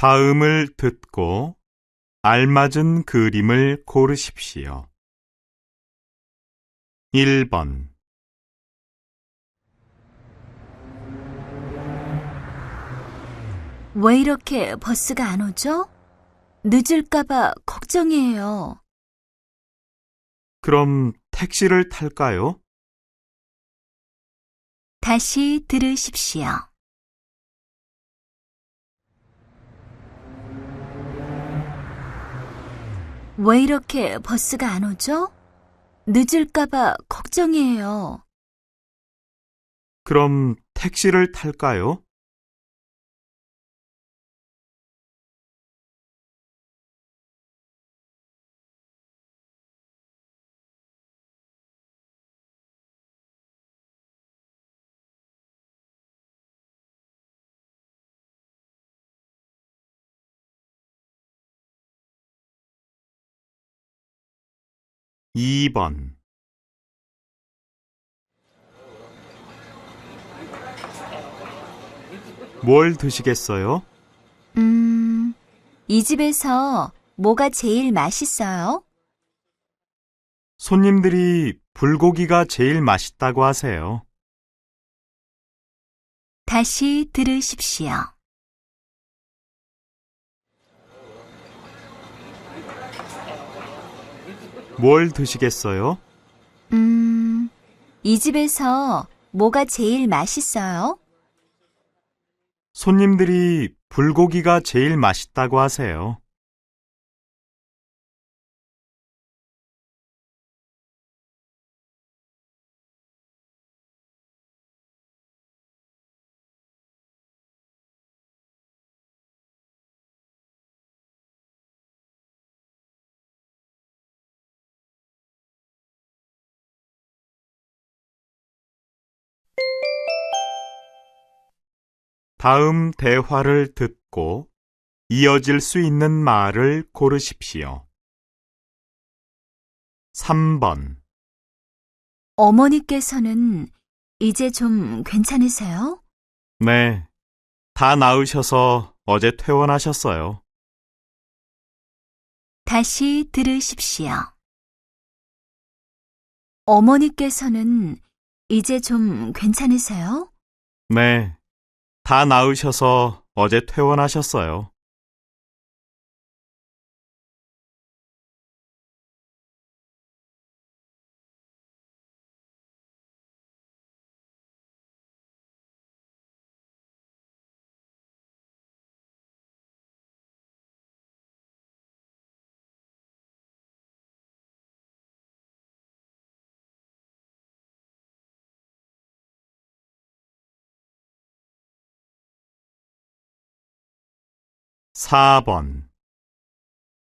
다음을 듣고 알맞은 그림을 고르십시오. 1번 왜 이렇게 버스가 안 오죠? 늦을까봐 걱정이에요. 그럼 택시를 탈까요? 다시 들으십시오. 왜 이렇게 버스가 안 오죠? 늦을까봐 걱정이에요. 그럼 택시를 탈까요? 2번 뭘 드시겠어요? 이 집에서 뭐가 제일 맛있어요? 손님들이 불고기가 제일 맛있다고 하세요. 다시 들으십시오. 뭘 드시겠어요? 이 집에서 뭐가 제일 맛있어요? 손님들이 불고기가 제일 맛있다고 하세요. '다음 대화를 듣고 이어질 수 있는 말을 고르십시오. 3번 어머니께서는 이제 좀 괜찮으세요? 네, 다 나으셔서 어제 퇴원하셨어요. 다시 들으십시오. 어머니께서는 이제 좀 괜찮으세요? 네, 다 나으셔서 어제 퇴원하셨어요. 4번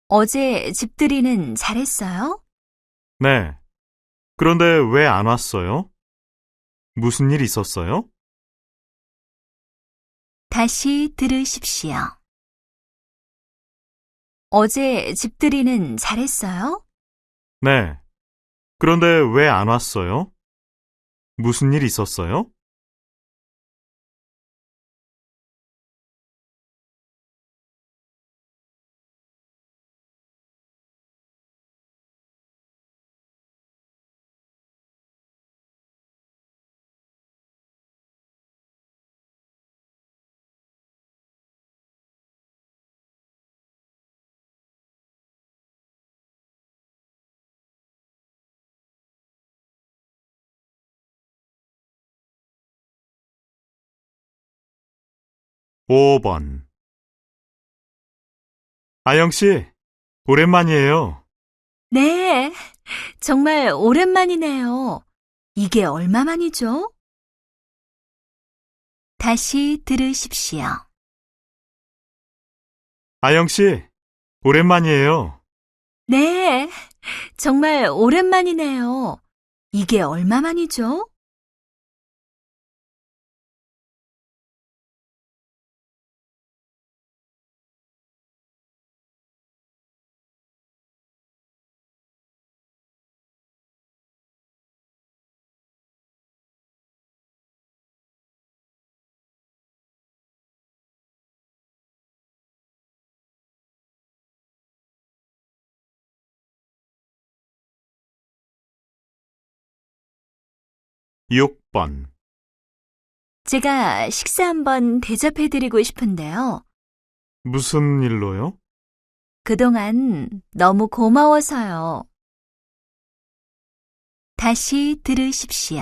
어제 집들이는 잘했어요? 네, 그런데 왜 안 왔어요? 무슨 일 있었어요? 다시 들으십시오. 어제 집들이는 잘했어요? 네, 그런데 왜 안 왔어요? 무슨 일 있었어요? 오 번 아영 씨, 오랜만이에요. 네, 정말 오랜만이네요. 이게 얼마만이죠? 다시 들으십시오. 아영 씨, 오랜만이에요. 네, 정말 오랜만이네요. 이게 얼마만이죠? 6번. 제가 식사 한번 대접해드리고 싶은데요. 무슨 일로요? 그동안 너무 고마워서요. 다시 들으십시오.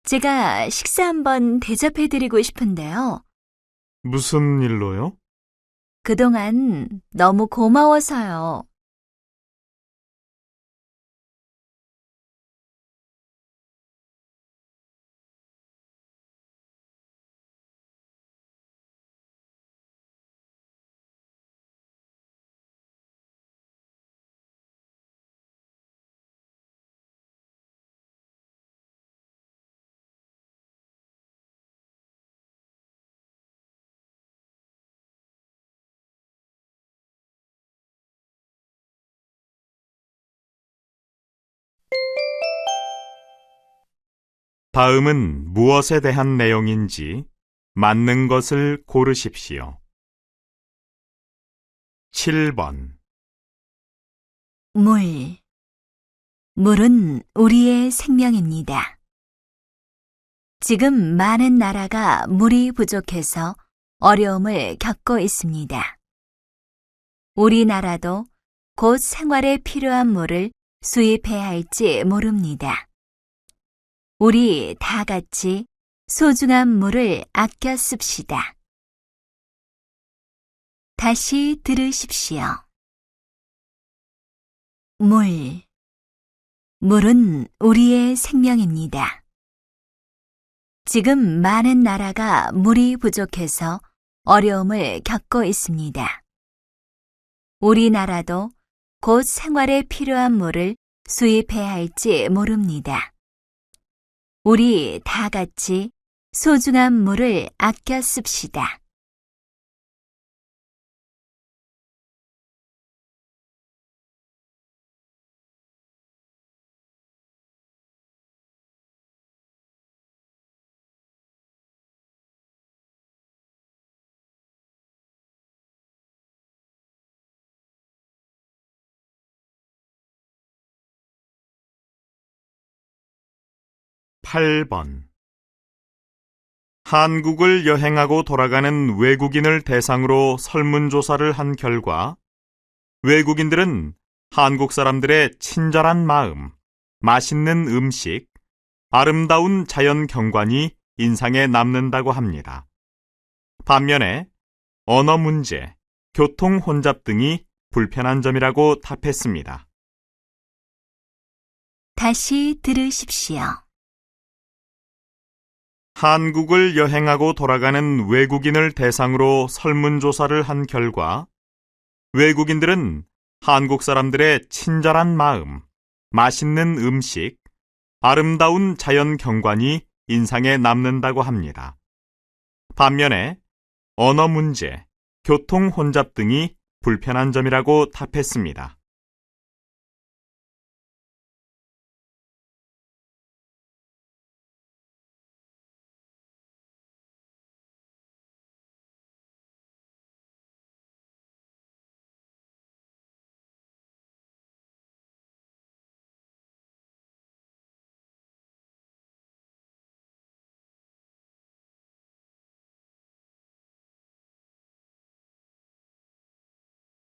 제가 식사 한번 대접해드리고 싶은데요. 무슨 일로요? 그동안 너무 고마워서요. 다음은 무엇에 대한 내용인지 맞는 것을 고르십시오. 7번. 물. 물은 우리의 생명입니다. 지금 많은 나라가 물이 부족해서 어려움을 겪고 있습니다. 우리나라도 곧 생활에 필요한 물을 수입해야 할지 모릅니다. 우리 다 같이 소중한 물을 아껴 씁시다. 다시 들으십시오. 물. 물은 우리의 생명입니다. 지금 많은 나라가 물이 부족해서 어려움을 겪고 있습니다. 우리나라도 곧 생활에 필요한 물을 수입해야 할지 모릅니다. 우리 다 같이 소중한 물을 아껴 씁시다. 팔 번. 한국을 여행하고 돌아가는 외국인을 대상으로 설문조사를 한 결과 외국인들은 한국 사람들의 친절한 마음, 맛있는 음식, 아름다운 자연 경관이 인상에 남는다고 합니다. 반면에 언어 문제, 교통 혼잡 등이 불편한 점이라고 답했습니다. 다시 들으십시오. 한국을 여행하고 돌아가는 외국인을 대상으로 설문조사를 한 결과 외국인들은 한국 사람들의 친절한 마음, 맛있는 음식, 아름다운 자연 경관이 인상에 남는다고 합니다. 반면에 언어 문제, 교통 혼잡 등이 불편한 점이라고 답했습니다.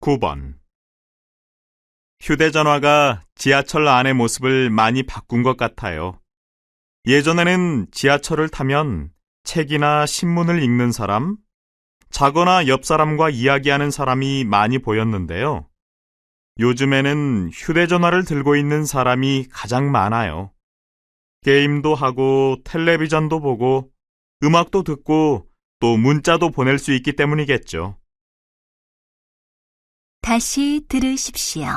구 번. 휴대전화가 지하철 안의 모습을 많이 바꾼 것 같아요. 예전에는 지하철을 타면 책이나 신문을 읽는 사람, 자거나 옆 사람과 이야기하는 사람이 많이 보였는데요. 요즘에는 휴대전화를 들고 있는 사람이 가장 많아요. 게임도 하고 텔레비전도 보고 음악도 듣고 또 문자도 보낼 수 있기 때문이겠죠. 다시 들으십시오.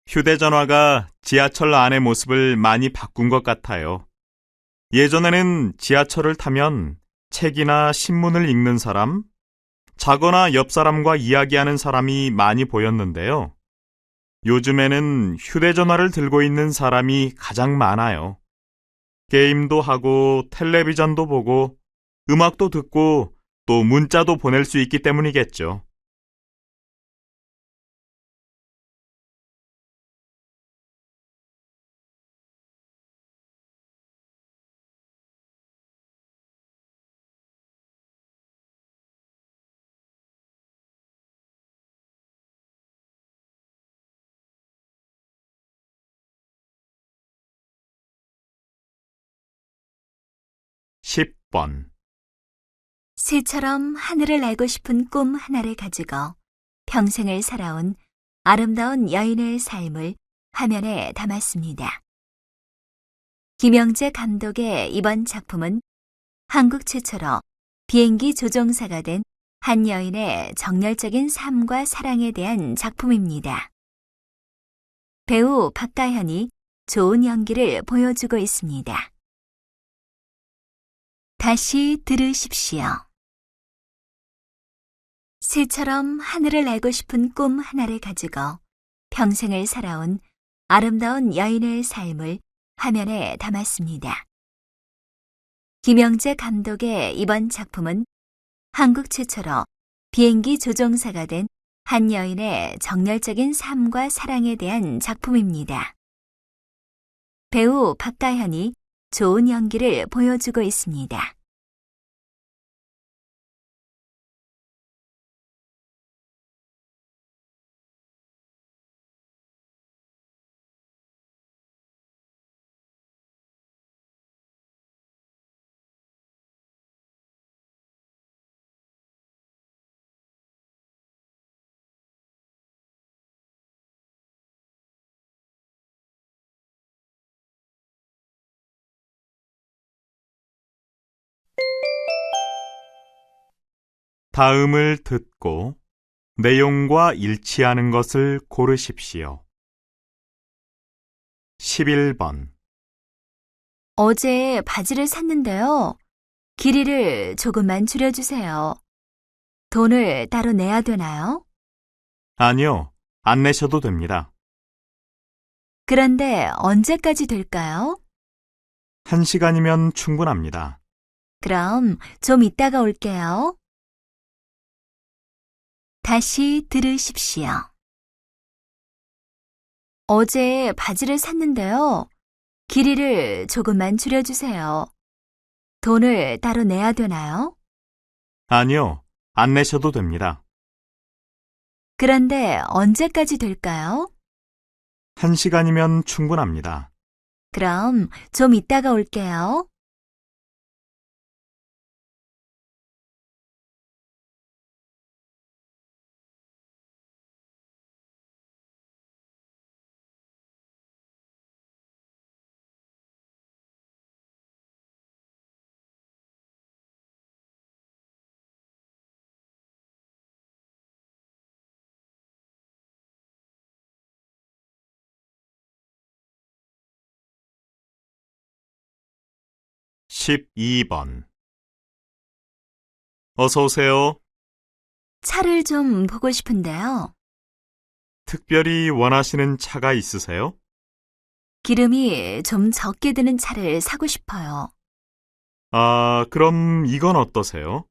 휴대전화가 지하철 안의 모습을 많이 바꾼 것 같아요. 예전에는 지하철을 타면 책이나 신문을 읽는 사람, 자거나 옆 사람과 이야기하는 사람이 많이 보였는데요. 요즘에는 휴대전화를 들고 있는 사람이 가장 많아요. 게임도 하고 텔레비전도 보고 음악도 듣고 또 문자도 보낼 수 있기 때문이겠죠. 10번. 새처럼 하늘을 날고 싶은 꿈 하나를 가지고 평생을 살아온 아름다운 여인의 삶을 화면에 담았습니다. 김영재 감독의 이번 작품은 한국 최초로 비행기 조종사가 된 한 여인의 정열적인 삶과 사랑에 대한 작품입니다. 배우 박가현이 좋은 연기를 보여주고 있습니다. 다시 들으십시오. 새처럼 하늘을 날고 싶은 꿈 하나를 가지고 평생을 살아온 아름다운 여인의 삶을 화면에 담았습니다. 김영재 감독의 이번 작품은 한국 최초로 비행기 조종사가 된 한 여인의 정열적인 삶과 사랑에 대한 작품입니다. 배우 박가현이 좋은 연기를 보여주고 있습니다. 다음을 듣고 내용과 일치하는 것을 고르십시오. 11번. 어제 바지를 샀는데요. 길이를 조금만 줄여주세요. 돈을 따로 내야 되나요? 아니요, 안 내셔도 됩니다. 그런데 언제까지 될까요? 1시간이면 충분합니다. 그럼 좀 이따가 올게요. 다시 들으십시오. 어제 바지를 샀는데요. 길이를 조금만 줄여주세요. 돈을 따로 내야 되나요? 아니요, 안 내셔도 됩니다. 그런데 언제까지 될까요? 1시간이면 충분합니다. 그럼 좀 이따가 올게요. 십이 번. 어서 오세요. 차를 좀 보고 싶은데요. 특별히 원하시는 차가 있으세요? 기름이 좀 적게 드는 차를 사고 싶어요. 그럼 이건 어떠세요?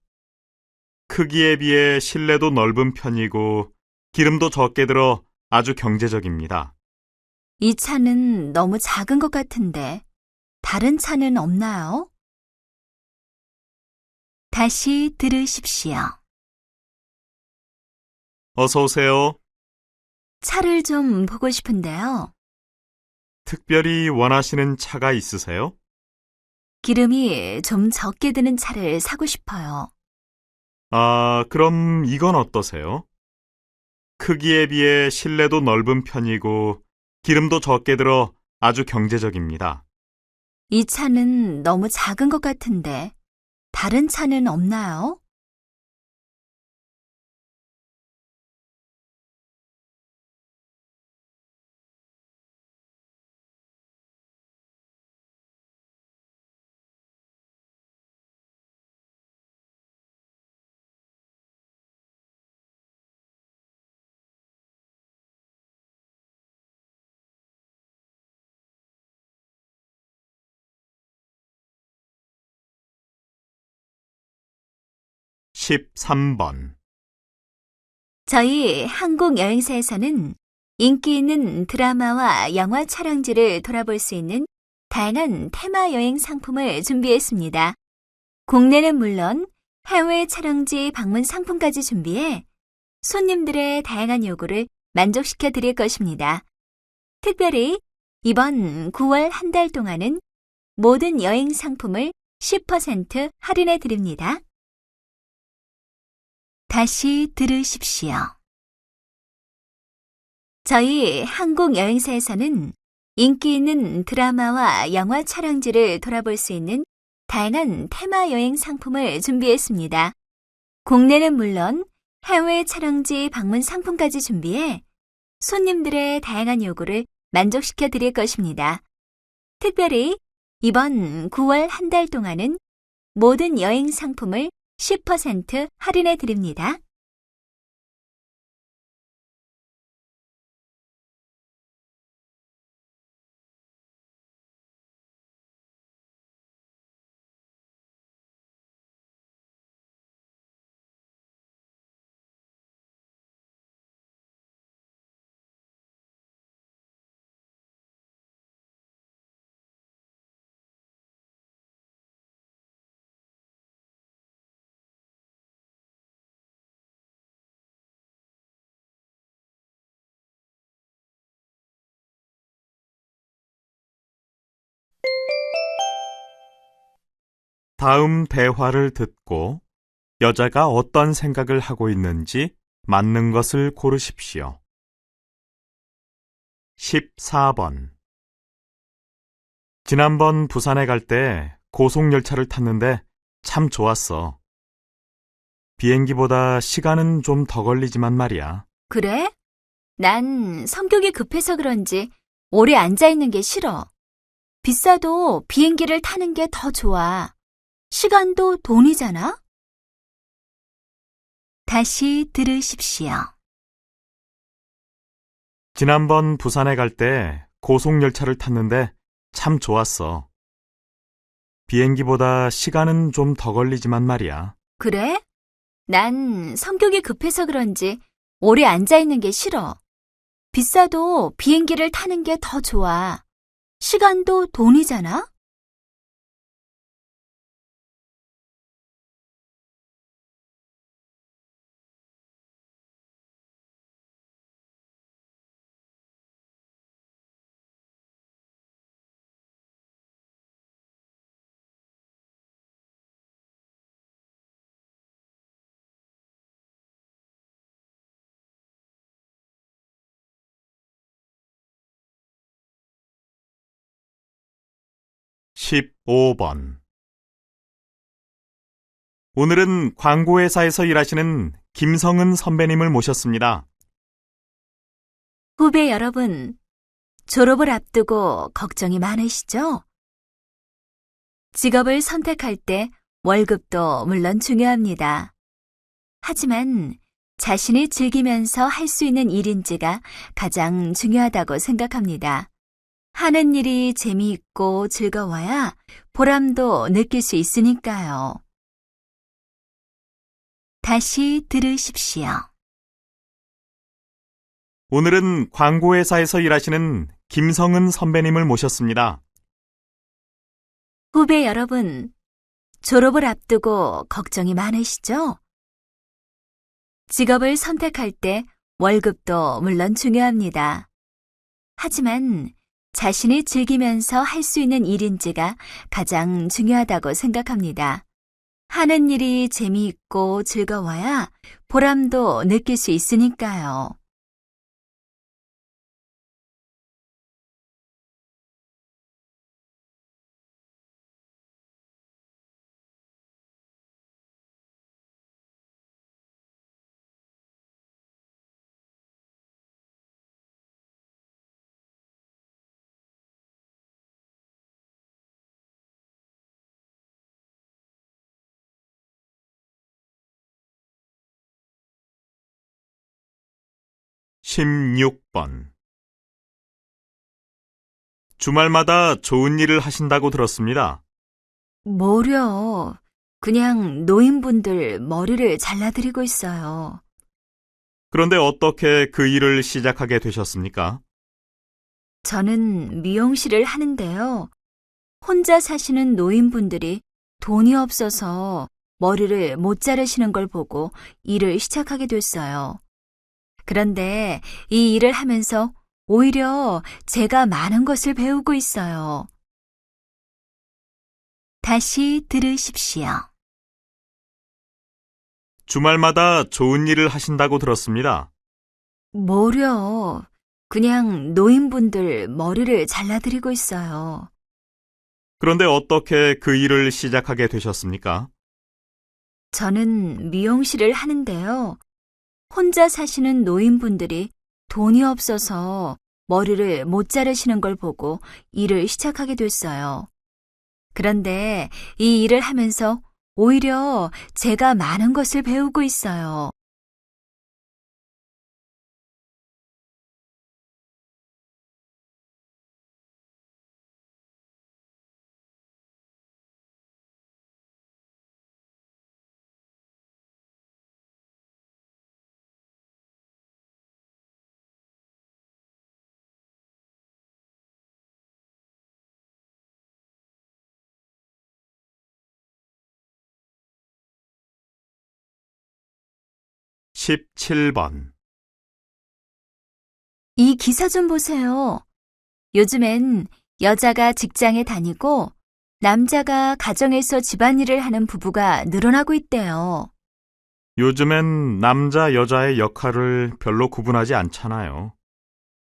크기에 비해 실내도 넓은 편이고 기름도 적게 들어 아주 경제적입니다. 이 차는 너무 작은 것 같은데 다른 차는 없나요? 다시 들으십시오. 어서 오세요. 차를 좀 보고 싶은데요. 특별히 원하시는 차가 있으세요? 기름이 좀 적게 드는 차를 사고 싶어요. 그럼 이건 어떠세요? 크기에 비해 실내도 넓은 편이고 기름도 적게 들어 아주 경제적입니다. 이 차는 너무 작은 것 같은데 다른 차는 없나요? 십삼 번. 저희 한국 여행사에서는 인기 있는 드라마와 영화 촬영지를 돌아볼 수 있는 다양한 테마 여행 상품을 준비했습니다. 국내는 물론 해외 촬영지 방문 상품까지 준비해 손님들의 다양한 요구를 만족시켜 드릴 것입니다. 특별히 이번 9월 한 달 동안은 모든 여행 상품을 10% 할인해 드립니다. 다시 들으십시오. 저희 한국 여행사에서는 인기 있는 드라마와 영화 촬영지를 돌아볼 수 있는 다양한 테마 여행 상품을 준비했습니다. 국내는 물론 해외 촬영지 방문 상품까지 준비해 손님들의 다양한 요구를 만족시켜 드릴 것입니다. 특별히 이번 9월 한 달 동안은 모든 여행 상품을 10% 할인해 드립니다. 다음 대화를 듣고 여자가 어떤 생각을 하고 있는지 맞는 것을 고르십시오. 14번. 지난번 부산에 갈 때 고속열차를 탔는데 참 좋았어. 비행기보다 시간은 좀 더 걸리지만 말이야. 그래? 난 성격이 급해서 그런지 오래 앉아 있는 게 싫어. 비싸도 비행기를 타는 게 더 좋아. 시간도 돈이잖아? 다시 들으십시오. 지난번 부산에 갈 때 고속열차를 탔는데 참 좋았어. 비행기보다 시간은 좀 더 걸리지만 말이야. 그래? 난 성격이 급해서 그런지 오래 앉아 있는 게 싫어. 비싸도 비행기를 타는 게 더 좋아. 시간도 돈이잖아? (15번) 오늘은 광고회사에서 일하시는 김성은 선배님을 모셨습니다. 후배 여러분, 졸업을 앞두고 걱정이 많으시죠? 직업을 선택할 때 월급도 물론 중요합니다. 하지만 자신이 즐기면서 할 수 있는 일인지가 가장 중요하다고 생각합니다. 하는 일이 재미있고 즐거워야 보람도 느낄 수 있으니까요. 다시 들으십시오. 오늘은 광고회사에서 일하시는 김성은 선배님을 모셨습니다. 후배 여러분, 졸업을 앞두고 걱정이 많으시죠? 직업을 선택할 때 월급도 물론 중요합니다. 하지만 자신이 즐기면서 할 수 있는 일인지가 가장 중요하다고 생각합니다. 하는 일이 재미있고 즐거워야 보람도 느낄 수 있으니까요. (16번) 주말마다 좋은 일을 하신다고 들었습니다. 뭐려, 그냥 노인분들 머리를 잘라드리고 있어요. 그런데 어떻게 그 일을 시작하게 되셨습니까? 저는 미용실을 하는데요. 혼자 사시는 노인분들이 돈이 없어서 머리를 못 자르시는 걸 보고 일을 시작하게 됐어요. 그런데 이 일을 하면서 오히려 제가 많은 것을 배우고 있어요. 다시 들으십시오. 주말마다 좋은 일을 하신다고 들었습니다. 뭐려. 그냥 노인분들 머리를 잘라드리고 있어요. 그런데 어떻게 그 일을 시작하게 되셨습니까? 저는 미용실을 하는데요. 혼자 사시는 노인분들이 돈이 없어서 머리를 못 자르시는 걸 보고 일을 시작하게 됐어요. 그런데 이 일을 하면서 오히려 제가 많은 것을 배우고 있어요. 십칠 번 이 기사 좀 보세요. 요즘엔 여자가 직장에 다니고 남자가 가정에서 집안일을 하는 부부가 늘어나고 있대요. 요즘엔 남자, 여자의 역할을 별로 구분하지 않잖아요.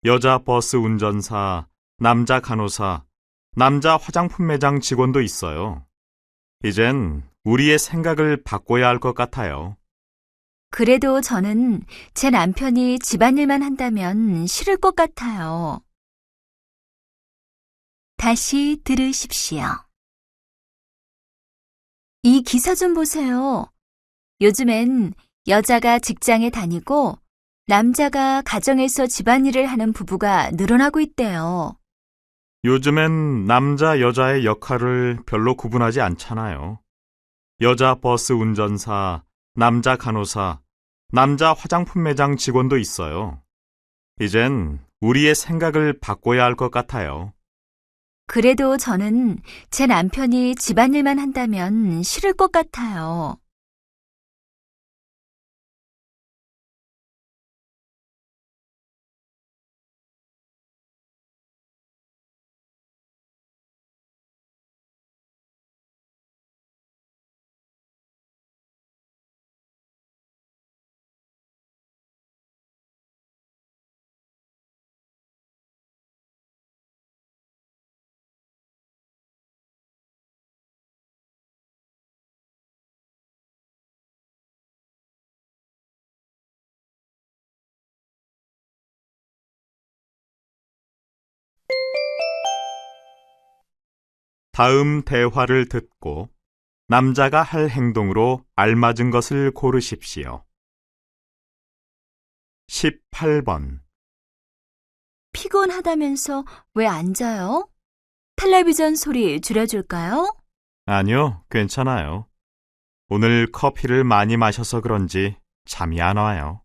여자 버스 운전사, 남자 간호사, 남자 화장품 매장 직원도 있어요. 이젠 우리의 생각을 바꿔야 할 것 같아요. 그래도 저는 제 남편이 집안일만 한다면 싫을 것 같아요. 다시 들으십시오. 이 기사 좀 보세요. 요즘엔 여자가 직장에 다니고 남자가 가정에서 집안일을 하는 부부가 늘어나고 있대요. 요즘엔 남자, 여자의 역할을 별로 구분하지 않잖아요. 여자 버스 운전사, 남자 간호사, 남자 화장품 매장 직원도 있어요. 이젠 우리의 생각을 바꿔야 할 것 같아요. 그래도 저는 제 남편이 집안일만 한다면 싫을 것 같아요. 다음 대화를 듣고 남자가 할 행동으로 알맞은 것을 고르십시오. 18번 피곤하다면서 왜 안 자요? 텔레비전 소리 줄여줄까요? 아니요, 괜찮아요. 오늘 커피를 많이 마셔서 그런지 잠이 안 와요.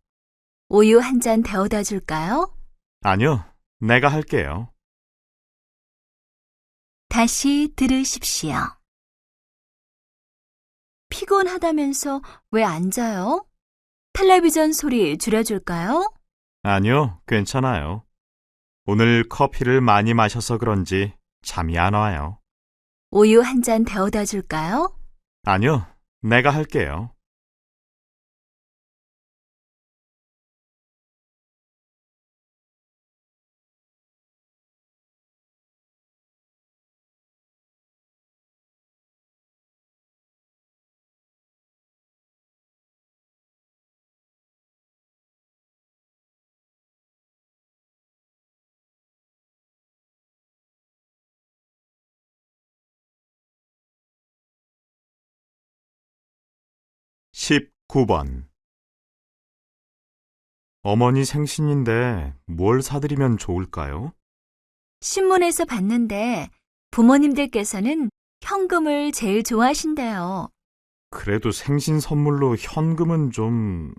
우유 한 잔 데워다 줄까요? 아니요, 내가 할게요. 다시 들으십시오. 피곤하다면서 왜 안 자요? 텔레비전 소리 줄여줄까요? 아니요, 괜찮아요. 오늘 커피를 많이 마셔서 그런지 잠이 안 와요. 우유 한 잔 데워다 줄까요? 아니요, 내가 할게요. 십구 번 어머니 생신인데 뭘 사드리면 좋을까요? 신문에서 봤는데 부모님들께서는 현금을 제일 좋아하신대요. 그래도 생신 선물로 현금은 좀...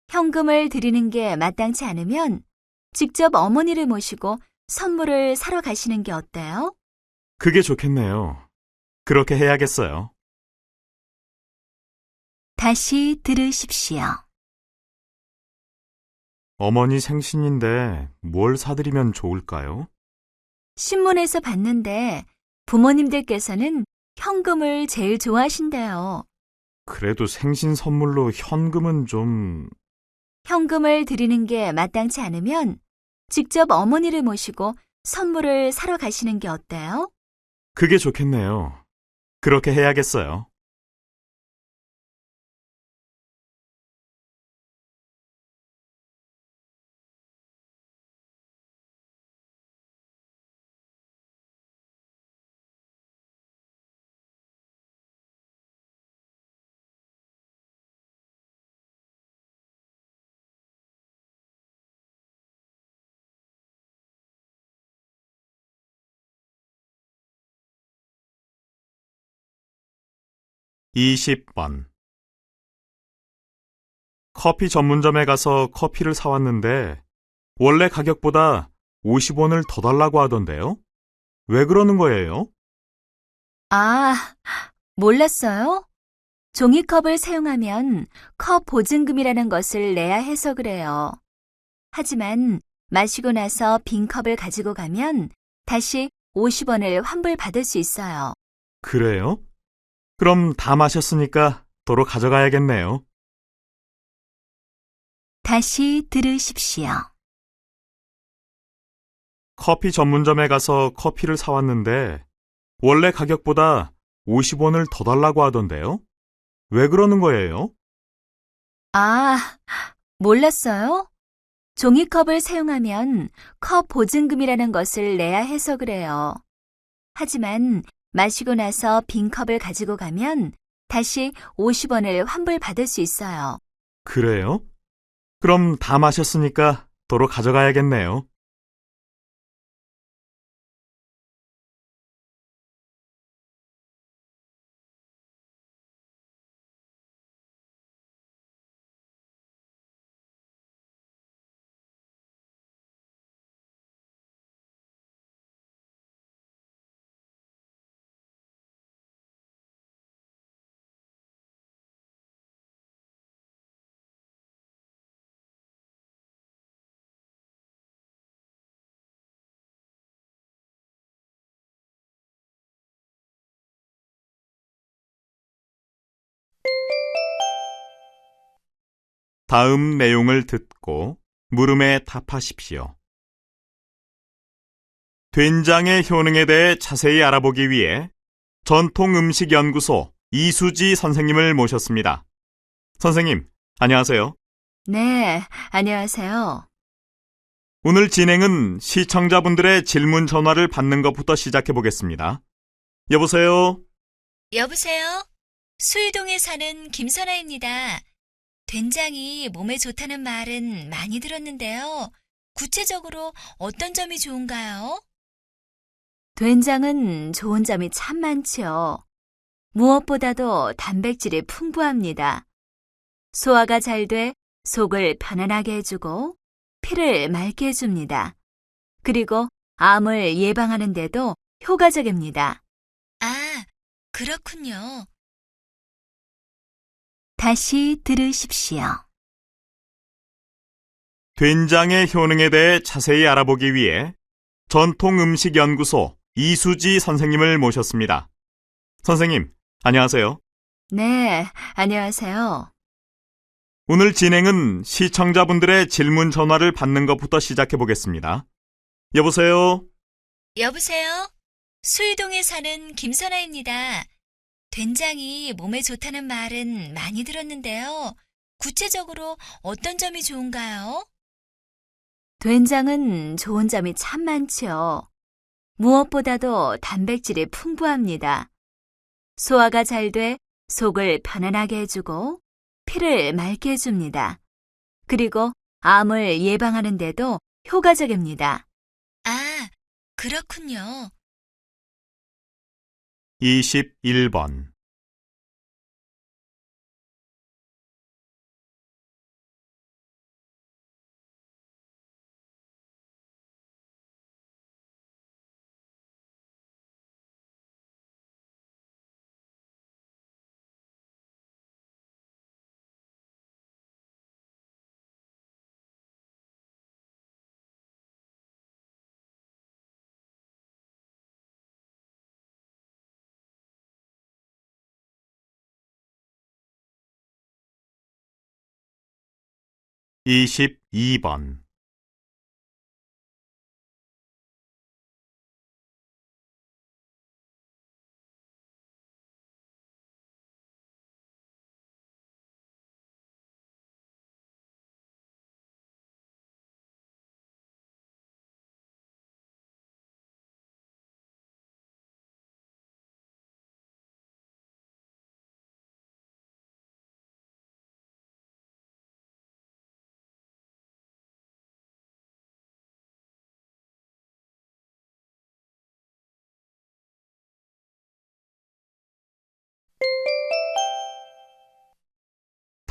현금을 드리는 게 마땅치 않으면 직접 어머니를 모시고 선물을 사러 가시는 게 어때요? 그게 좋겠네요. 그렇게 해야겠어요. 다시 들으십시오. 어머니 생신인데 뭘 사드리면 좋을까요? 신문에서 봤는데 부모님들께서는 현금을 제일 좋아하신대요. 그래도 생신 선물로 현금은 좀... 현금을 드리는 게 마땅치 않으면 직접 어머니를 모시고 선물을 사러 가시는 게 어때요? 그게 좋겠네요. 그렇게 해야겠어요. 이십 번 커피 전문점에 가서 커피를 사왔는데 원래 가격보다 50원을 더 달라고 하던데요? 왜 그러는 거예요? 아, 몰랐어요? 종이컵을 사용하면 컵 보증금이라는 것을 내야 해서 그래요. 하지만 마시고 나서 빈 컵을 가지고 가면 다시 50원을 환불받을 수 있어요. 그래요? 그럼 다 마셨으니까 도로 가져가야겠네요. 다시 들으십시오. 커피 전문점에 가서 커피를 사왔는데 원래 가격보다 50원을 더 달라고 하던데요? 왜 그러는 거예요? 아, 몰랐어요? 종이컵을 사용하면 컵 보증금이라는 것을 내야 해서 그래요. 하지만 마시고 나서 빈 컵을 가지고 가면 다시 50원을 환불받을 수 있어요. 그래요? 그럼 다 마셨으니까 도로 가져가야겠네요. 다음 내용을 듣고 물음에 답하십시오. 된장의 효능에 대해 자세히 알아보기 위해 전통음식연구소 이수지 선생님을 모셨습니다. 선생님, 안녕하세요. 네, 안녕하세요. 오늘 진행은 시청자분들의 질문 전화를 받는 것부터 시작해 보겠습니다. 여보세요? 여보세요? 수유동에 사는 김선아입니다. 된장이 몸에 좋다는 말은 많이 들었는데요. 구체적으로 어떤 점이 좋은가요? 된장은 좋은 점이 참 많지요. 무엇보다도 단백질이 풍부합니다. 소화가 잘 돼 속을 편안하게 해주고 피를 맑게 해줍니다. 그리고 암을 예방하는 데도 효과적입니다. 아, 그렇군요. 다시 들으십시오. 된장의 효능에 대해 자세히 알아보기 위해 전통음식연구소 이수지 선생님을 모셨습니다. 선생님, 안녕하세요. 네, 안녕하세요. 오늘 진행은 시청자분들의 질문 전화를 받는 것부터 시작해 보겠습니다. 여보세요? 여보세요? 수유동에 사는 김선아입니다. 된장이 몸에 좋다는 말은 많이 들었는데요. 구체적으로 어떤 점이 좋은가요? 된장은 좋은 점이 참 많지요. 무엇보다도 단백질이 풍부합니다. 소화가 잘 돼 속을 편안하게 해주고 피를 맑게 해줍니다. 그리고 암을 예방하는 데도 효과적입니다. 아, 그렇군요. 21번 22번.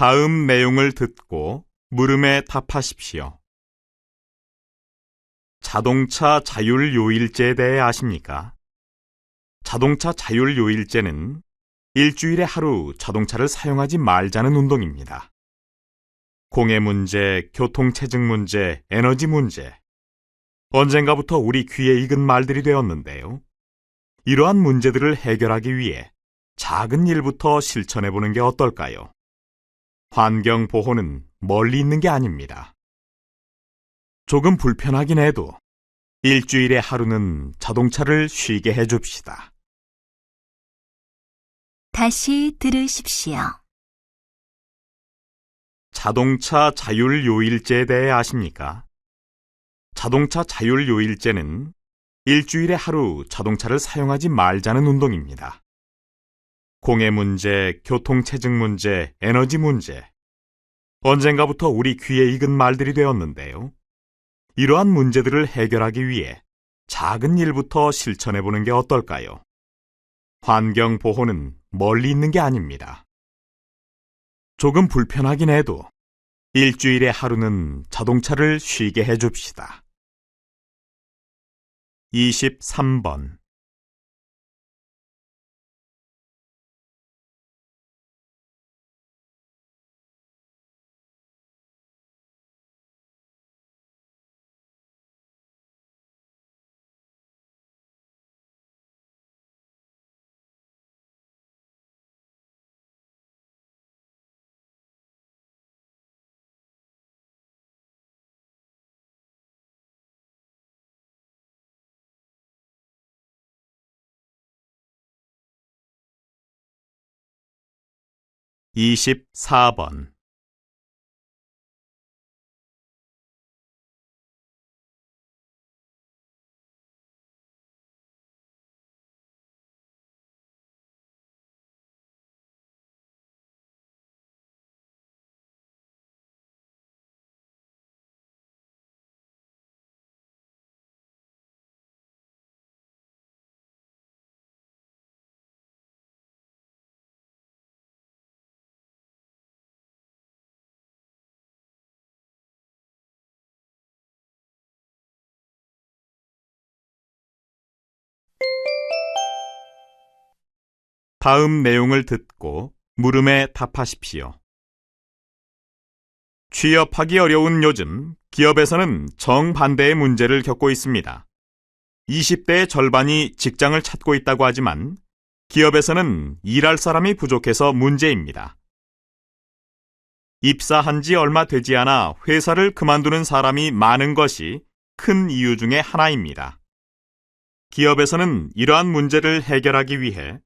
다음 내용을 듣고 물음에 답하십시오. 자동차 자율 요일제에 대해 아십니까? 자동차 자율 요일제는 일주일에 하루 자동차를 사용하지 말자는 운동입니다. 공해 문제, 교통체증 문제, 에너지 문제, 언젠가부터 우리 귀에 익은 말들이 되었는데요. 이러한 문제들을 해결하기 위해 작은 일부터 실천해보는 게 어떨까요? 환경 보호는 멀리 있는 게 아닙니다. 조금 불편하긴 해도 일주일에 하루는 자동차를 쉬게 해줍시다. 다시 들으십시오. 자동차 자율 요일제에 대해 아십니까? 자동차 자율 요일제는 일주일에 하루 자동차를 사용하지 말자는 운동입니다. 공해 문제, 교통체증 문제, 에너지 문제, 언젠가부터 우리 귀에 익은 말들이 되었는데요. 이러한 문제들을 해결하기 위해 작은 일부터 실천해보는 게 어떨까요? 환경 보호는 멀리 있는 게 아닙니다. 조금 불편하긴 해도 일주일에 하루는 자동차를 쉬게 해줍시다. 23번. (24번) 다음 내용을 듣고 물음에 답하십시오. 취업하기 어려운 요즘 기업에서는 정반대의 문제를 겪고 있습니다. 20대의 절반이 직장을 찾고 있다고 하지만 기업에서는 일할 사람이 부족해서 문제입니다. 입사한 지 얼마 되지 않아 회사를 그만두는 사람이 많은 것이 큰 이유 중에 하나입니다. 기업에서는 이러한 문제를 해결하기 위해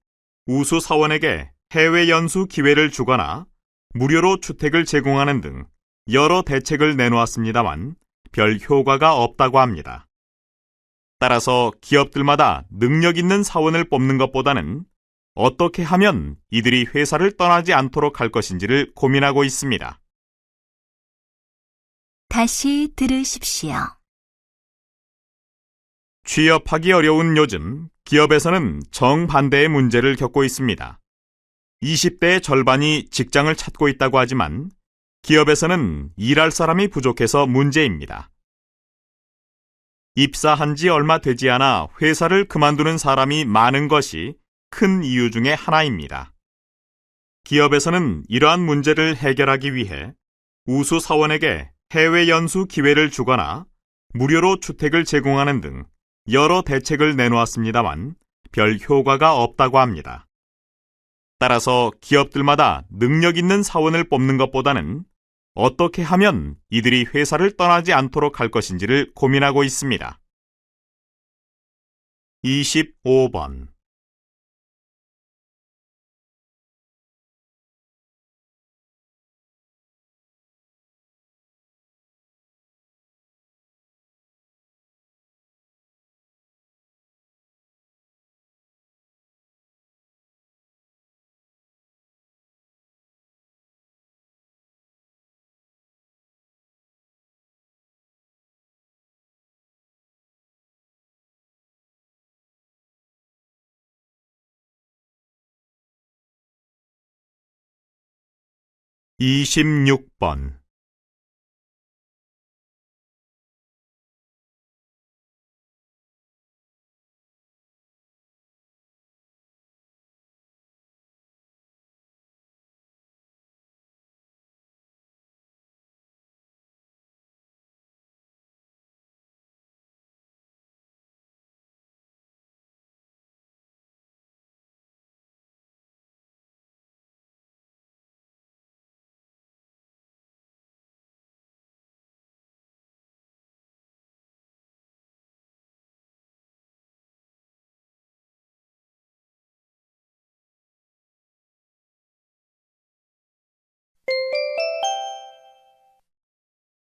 우수 사원에게 해외 연수 기회를 주거나 무료로 주택을 제공하는 등 여러 대책을 내놓았습니다만 별 효과가 없다고 합니다. 따라서 기업들마다 능력 있는 사원을 뽑는 것보다는 어떻게 하면 이들이 회사를 떠나지 않도록 할 것인지를 고민하고 있습니다. 다시 들으십시오. 취업하기 어려운 요즘 기업에서는 정반대의 문제를 겪고 있습니다. 20대의 절반이 직장을 찾고 있다고 하지만 기업에서는 일할 사람이 부족해서 문제입니다. 입사한 지 얼마 되지 않아 회사를 그만두는 사람이 많은 것이 큰 이유 중에 하나입니다. 기업에서는 이러한 문제를 해결하기 위해 우수 사원에게 해외 연수 기회를 주거나 무료로 주택을 제공하는 등 여러 대책을 내놓았습니다만 별 효과가 없다고 합니다. 따라서 기업들마다 능력 있는 사원을 뽑는 것보다는 어떻게 하면 이들이 회사를 떠나지 않도록 할 것인지를 고민하고 있습니다. 25번. 이십육 번.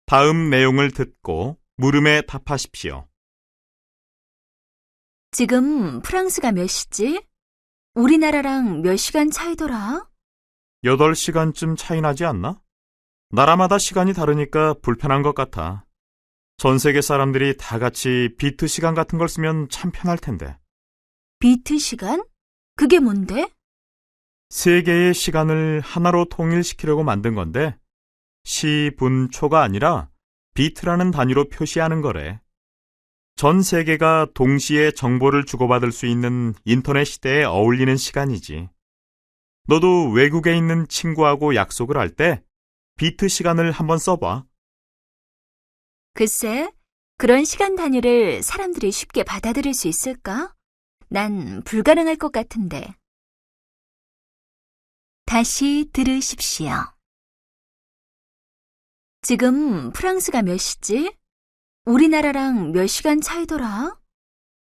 다음 내용을 듣고 물음에 답하십시오. 지금 프랑스가 몇 시지? 우리나라랑 몇 시간 차이더라? 8시간쯤 차이 나지 않나? 나라마다 시간이 다르니까 불편한 것 같아. 전 세계 사람들이 다 같이 비트 시간 같은 걸 쓰면 참 편할 텐데. 비트 시간? 그게 뭔데? 세 개의 시간을 하나로 통일시키려고 만든 건데 시, 분, 초가 아니라 비트라는 단위로 표시하는 거래. 전 세계가 동시에 정보를 주고받을 수 있는 인터넷 시대에 어울리는 시간이지. 너도 외국에 있는 친구하고 약속을 할 때 비트 시간을 한번 써봐. 글쎄, 그런 시간 단위를 사람들이 쉽게 받아들일 수 있을까? 난 불가능할 것 같은데. 다시 들으십시오. 지금 프랑스가 몇 시지? 우리나라랑 몇 시간 차이더라?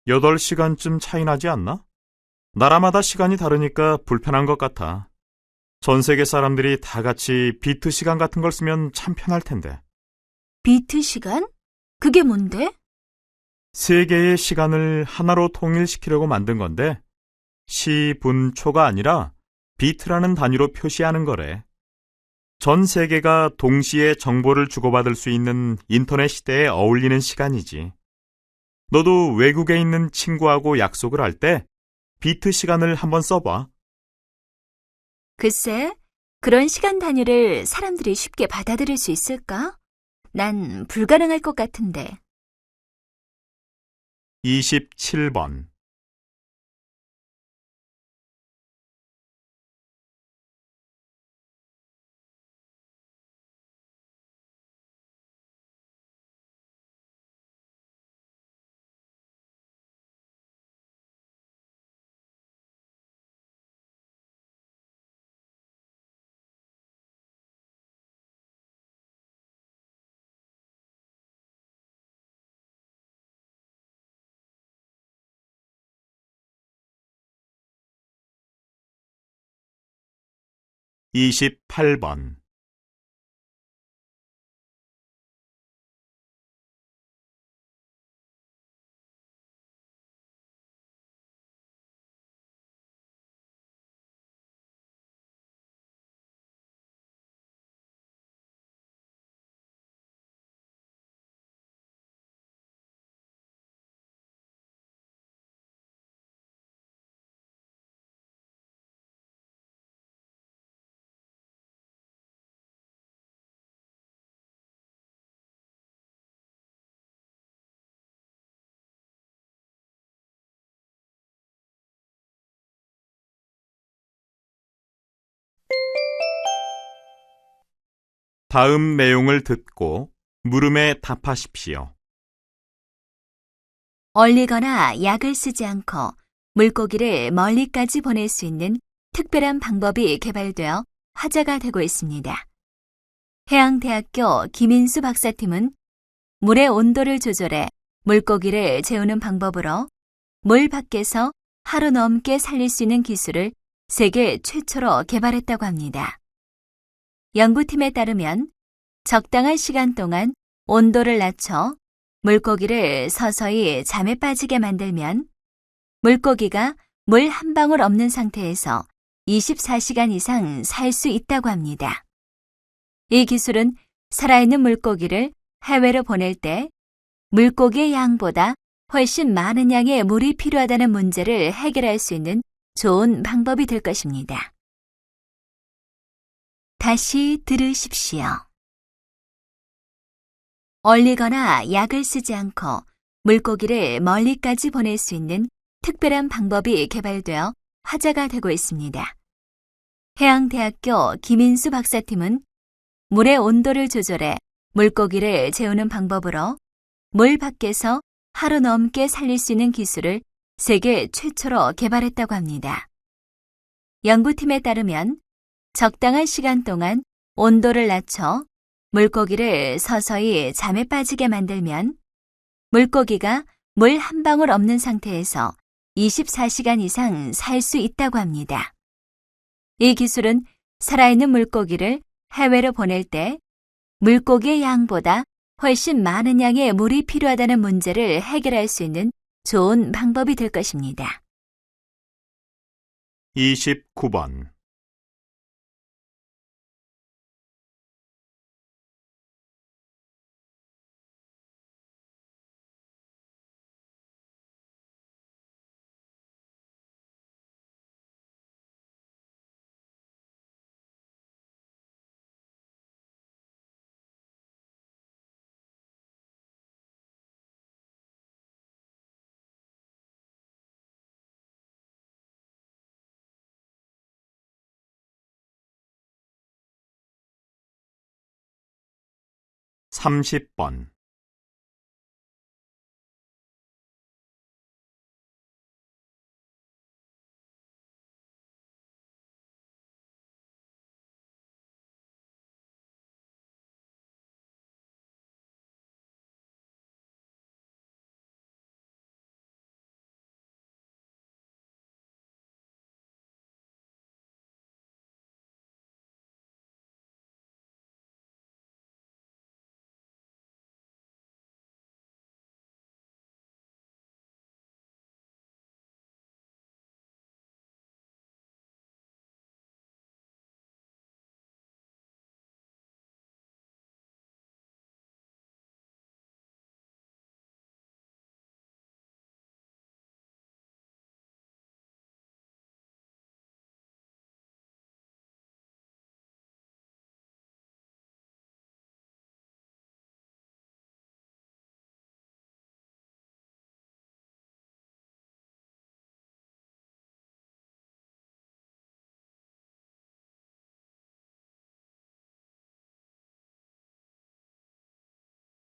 8시간쯤 차이 나지 않나? 나라마다 시간이 다르니까 불편한 것 같아. 전 세계 사람들이 다 같이 비트 시간 같은 걸 쓰면 참 편할 텐데. 비트 시간? 그게 뭔데? 세 개의 시간을 하나로 통일시키려고 만든 건데 시, 분, 초가 아니라 비트라는 단위로 표시하는 거래. 전 세계가 동시에 정보를 주고받을 수 있는 인터넷 시대에 어울리는 시간이지. 너도 외국에 있는 친구하고 약속을 할 때 비트 시간을 한번 써봐. 글쎄, 그런 시간 단위를 사람들이 쉽게 받아들일 수 있을까? 난 불가능할 것 같은데. 27번. 이십팔 번. 다음 내용을 듣고 물음에 답하십시오. 얼리거나 약을 쓰지 않고 물고기를 멀리까지 보낼 수 있는 특별한 방법이 개발되어 화제가 되고 있습니다. 해양대학교 김인수 박사팀은 물의 온도를 조절해 물고기를 재우는 방법으로 물 밖에서 하루 넘게 살릴 수 있는 기술을 세계 최초로 개발했다고 합니다. 연구팀에 따르면 적당한 시간 동안 온도를 낮춰 물고기를 서서히 잠에 빠지게 만들면 물고기가 물 한 방울 없는 상태에서 24시간 이상 살 수 있다고 합니다. 이 기술은 살아있는 물고기를 해외로 보낼 때 물고기의 양보다 훨씬 많은 양의 물이 필요하다는 문제를 해결할 수 있는 좋은 방법이 될 것입니다. 다시 들으십시오. 얼리거나 약을 쓰지 않고 물고기를 멀리까지 보낼 수 있는 특별한 방법이 개발되어 화제가 되고 있습니다. 해양대학교 김인수 박사팀은 물의 온도를 조절해 물고기를 재우는 방법으로 물 밖에서 하루 넘게 살릴 수 있는 기술을 세계 최초로 개발했다고 합니다. 연구팀에 따르면 적당한 시간 동안 온도를 낮춰 물고기를 서서히 잠에 빠지게 만들면 물고기가 물 한 방울 없는 상태에서 24시간 이상 살 수 있다고 합니다. 이 기술은 살아있는 물고기를 해외로 보낼 때 물고기의 양보다 훨씬 많은 양의 물이 필요하다는 문제를 해결할 수 있는 좋은 방법이 될 것입니다. 29번. (30번)